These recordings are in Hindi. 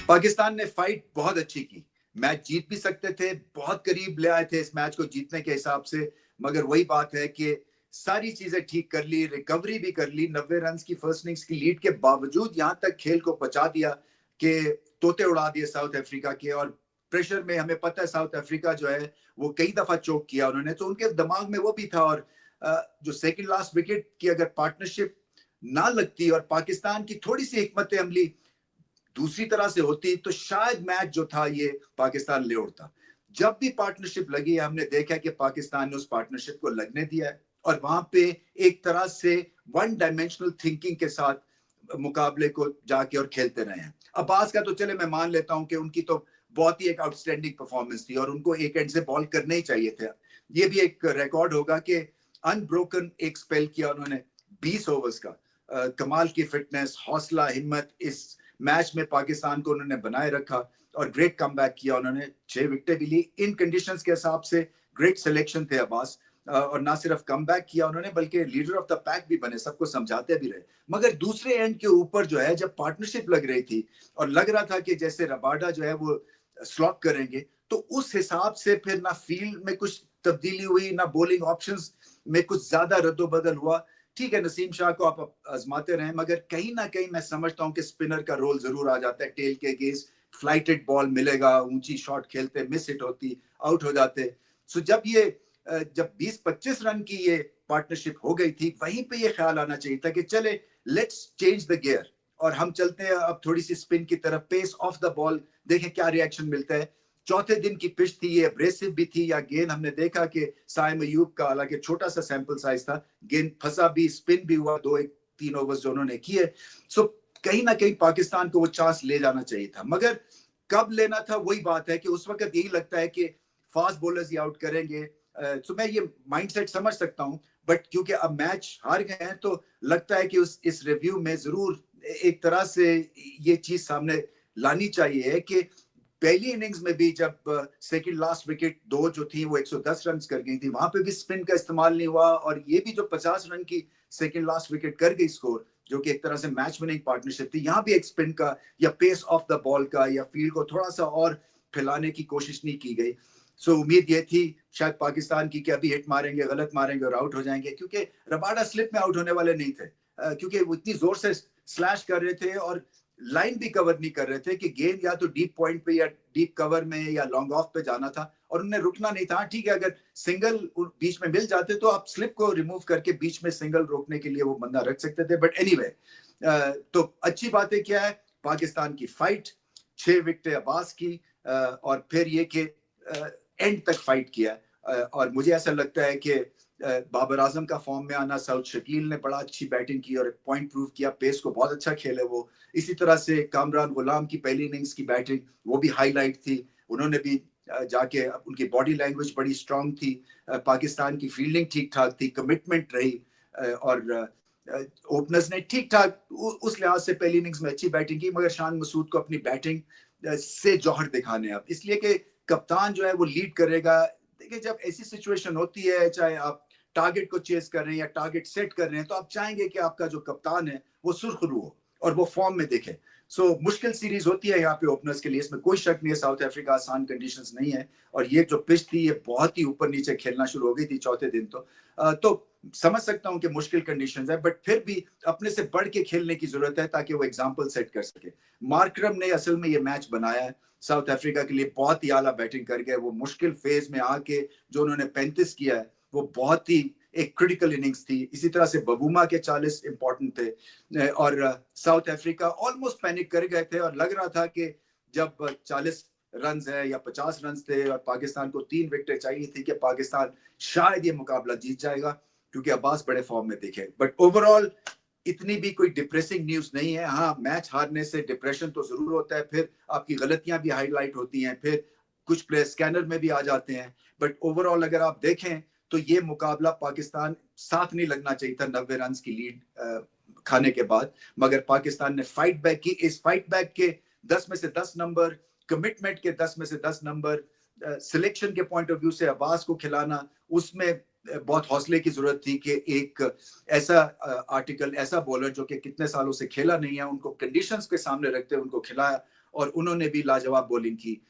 पाकिस्तान ने फाइट बहुत अच्छी की, मैच जीत भी सकते थे, बहुत करीब ले आए थे इस मैच को जीतने के हिसाब से, मगर वही बात है कि सारी चीजें ठीक कर ली, रिकवरी भी कर ली, 90 रन की फर्स्ट इनिंग्स की लीड के बावजूद यहां तक खेल को पहुंचा दिया कि तोते उड़ा दिए साउथ अफ्रीका के। और प्रेशर में हमें पता है साउथ अफ्रीका जो है वो कई दफा चोक किया उन्होंने, तो उनके दिमाग में वो भी था। और जो सेकंड लास्ट विकेट की अगर पार्टनरशिप ना लगती और पाकिस्तान की थोड़ी सी हिकमत अमली दूसरी तरह से होती तो शायद मैच जो था ये पाकिस्तान ले उड़ता। जब भी पार्टनरशिप लगी हमने देखा कि पाकिस्तान ने उस पार्टनरशिप को लगने दिया है और वहां पे एक तरह से वन डायमेंशनल थिंकिंग के साथ मुकाबले को जाके और खेलते रहे हैं। अब्बास का तो चले मैं मान लेता हूं कि उनकी तो बहुत ही एक आउटस्टैंडिंग परफॉर्मेंस थी और उनको एक एंड से बॉल करने ही चाहिए थे। ये भी एक रिकॉर्ड होगा कि अनब्रोकन एक स्पेल किया उन्होंने 20 ओवर्स का। कमाल की फिटनेस, हौसला, हिम्मत इस मैच में पाकिस्तान को उन्होंने बनाए रखा और ग्रेट कमबैक किया उन्होंने। 6 विकेटें भी ली इन कंडीशंस के हिसाब से, ग्रेट सिलेक्शन थे अब्बास। और ना सिर्फ कमबैक किया उन्होंने बल्कि लीडर ऑफ द पैक भी बने, सबको समझाते भी रहे। मगर दूसरे एंड के ऊपर जो है जब पार्टनरशिप लग रही थी और लग रहा था कि जैसे रबाडा जो है वो स्लॉक करेंगे, तो उस हिसाब से फिर ना फील्ड में कुछ तब्दीली हुई, ना बॉलिंग ऑप्शंस में कुछ ज्यादा रद्दोबदल हुआ। ठीक है, नसीम शाह को आप आजमाते रहे, मगर कहीं ना कहीं मैं समझता हूं कि स्पिनर का रोल जरूर आ जाता है टेल के अगेंस्ट। फ्लाइटेड बॉल मिलेगा, ऊंची शॉट खेलते, मिस हिट होती, आउट हो जाते। सो जब 20-25 रन की ये पार्टनरशिप हो गई थी, वहीं पे ये ख्याल आना चाहिए था कि चले लेट्स चेंज द गियर और हम चलते हैं अब थोड़ी सी स्पिन की तरफ, पेस ऑफ द बॉल, देखें क्या रिएक्शन मिलता है। चौथे दिन की पिच थी, ये अब्रेसिव भी थी, या गेंद हमने देखा कि साइम अयूब का, हालांकि छोटा सा सैंपल साइज था, गेंद फंसा भी, स्पिन भी हुआ 2-3 ओवर्स जो उन्होंने किए। सो कहीं ना कहीं पाकिस्तान को वो चांस ले जाना चाहिए था, मगर कब लेना था वही बात है कि उस वक्त यही लगता है कि फास्ट बॉलर्स ही आउट करेंगे। तो मैं ये माइंडसेट समझ सकता हूं, बट क्योंकि अब मैच हार गए हैं तो लगता है कि इस रिव्यू में जरूर एक तरह से ये चीज सामने लानी चाहिए कि पहली इनिंग्स में भी जब सेकंड लास्ट विकेट दो जो थी वो 110 रन कर गई थी, वहां पे भी स्पिन का इस्तेमाल नहीं हुआ। और ये भी जो 50 रन की सेकंड लास्ट विकेट कर गई स्कोर, जो कि एक तरह से मैच विनिंग पार्टनरशिप थी, यहाँ भी एक स्पिन का या पेस ऑफ द बॉल का या फील्ड को थोड़ा सा और फैलाने की कोशिश नहीं की गई। सो उम्मीद ये थी शायद पाकिस्तान की कि अभी हिट मारेंगे, गलत मारेंगे और आउट हो जाएंगे, क्योंकि रबाडा स्लिप में आउट होने वाले नहीं थे, क्योंकि वो इतनी जोर से स्लैश कर रहे थे और लाइन भी कवर नहीं कर रहे थे कि गेंद या तो डीप पॉइंट पे या डीप कवर में या लॉन्ग ऑफ पे जाना था और उन्हें रुकना नहीं था। ठीक है, अगर सिंगल बीच में मिल जाते तो आप स्लिप को रिमूव करके बीच में सिंगल रोकने के लिए वो बंदा रख सकते थे, बट एनीवे तो अच्छी बातें क्या है, पाकिस्तान की फाइट, 6 विकेटें अब्बास की, और फिर ये कि एंड तक फाइट किया। और मुझे ऐसा लगता है कि बाबर आजम का फॉर्म में आना, साउथ शकील ने बड़ा अच्छी बैटिंग की और पॉइंट प्रूव किया, पेस को बहुत अच्छा खेले वो। इसी तरह से कामरान गुलाम की पहली इनिंग्स की बैटिंग वो भी हाईलाइट थी, उन्होंने भी जाके उनकी बॉडी लैंग्वेज बड़ी स्ट्रांग थी। पाकिस्तान की फील्डिंग ठीक ठाक थी, कमिटमेंट रही, और ओपनर्स ने ठीक ठाक उस लिहाज से पहली इनिंग्स में अच्छी बैटिंग की, मगर शान मसूद को अपनी बैटिंग से जौहर दिखाने, अब इसलिए कि कप्तान जो है वो लीड करेगा। देखिए जब ऐसी सिचुएशन होती है, चाहे आप टारगेट को चेस कर रहे हैं या टारगेट सेट कर रहे हैं, तो आप चाहेंगे कि आपका जो कप्तान है वो सुरखरू हो और वो फॉर्म में दिखे। सो मुश्किल सीरीज होती है यहाँ पे ओपनर्स के लिए, इसमें कोई शक नहीं है। साउथ अफ्रीका आसान कंडीशंस नहीं है और ये जो पिच थी ये बहुत ही ऊपर नीचे खेलना शुरू हो गई थी चौथे दिन। तो समझ सकता हूँ कि मुश्किल कंडीशंस है, बट फिर भी अपने से बढ़ के खेलने की जरूरत है ताकि वो एग्जाम्पल सेट कर सके। मार्करम ने असल में ये मैच बनाया है साउथ अफ्रीका के लिए, बहुत ही आला बैटिंग कर गए वो। मुश्किल फेज में आके जो उन्होंने 35 किया है वो बहुत ही एक क्रिटिकल इनिंग्स थी। इसी तरह से बबूमा के 40 इंपॉर्टेंट थे और साउथ अफ्रीका ऑलमोस्ट पैनिक कर गए थे और लग रहा था कि जब 40 रन है या 50 रन थे और पाकिस्तान को 3 विकेटें चाहिए थी कि पाकिस्तान शायद ये मुकाबला जीत जाएगा, क्योंकि अब्बास बड़े फॉर्म में दिखे। बट ओवरऑल इतनी भी कोई डिप्रेसिंग न्यूज नहीं है। हाँ, मैच हारने से डिप्रेशन तो जरूर होता है, फिर आपकी गलतियां भी हाईलाइट होती हैं, फिर कुछ प्लेयर स्कैनर में भी आ जाते हैं, बट ओवरऑल अगर आप देखें तो ये मुकाबला पाकिस्तान साथ नहीं लगना चाहिए था 90 रन की लीड खाने के बाद, मगर पाकिस्तान ने फाइट बैक की। इस फाइट बैक के 10 में से 10 नंबर, कमिटमेंट के 10 में से 10 नंबर, सिलेक्शन के पॉइंट ऑफ व्यू से अब्बास को खिलाना, उसमें बहुत हौसले की जरूरत थी कि एक ऐसा आर्टिकल, ऐसा बॉलर जो कि कितने सालों से खेला नहीं है, उनको कंडीशंस के सामने रखते हुए उनको खिलाया और उन्होंने भी लाजवाब बॉलिंग की।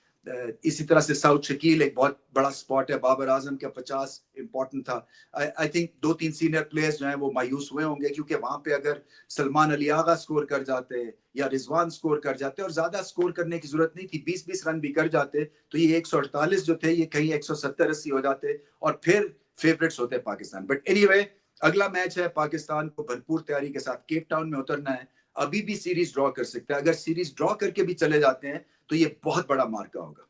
इसी तरह से साउथ शकील एक बहुत बड़ा स्पॉट है, बाबर आजम का 50 इंपॉर्टेंट था। आई थिंक 2-3 सीनियर प्लेयर्स जो हैं वो मायूस हुए होंगे, क्योंकि वहां पे अगर सलमान अली आगा स्कोर कर जाते या रिजवान स्कोर कर जाते, और ज्यादा स्कोर करने की जरूरत नहीं थी, 20-20 रन भी कर जाते, तो ये 148 जो थे ये कहीं 170-80 हो जाते और फिर फेवरेट्स होते पाकिस्तान। बट एनीवे, अगला मैच है, पाकिस्तान को भरपूर तैयारी के साथ केप टाउन में उतरना है। अभी भी सीरीज ड्रॉ कर सकते हैं, अगर सीरीज ड्रॉ करके भी चले जाते हैं तो ये बहुत बड़ा मार्का होगा।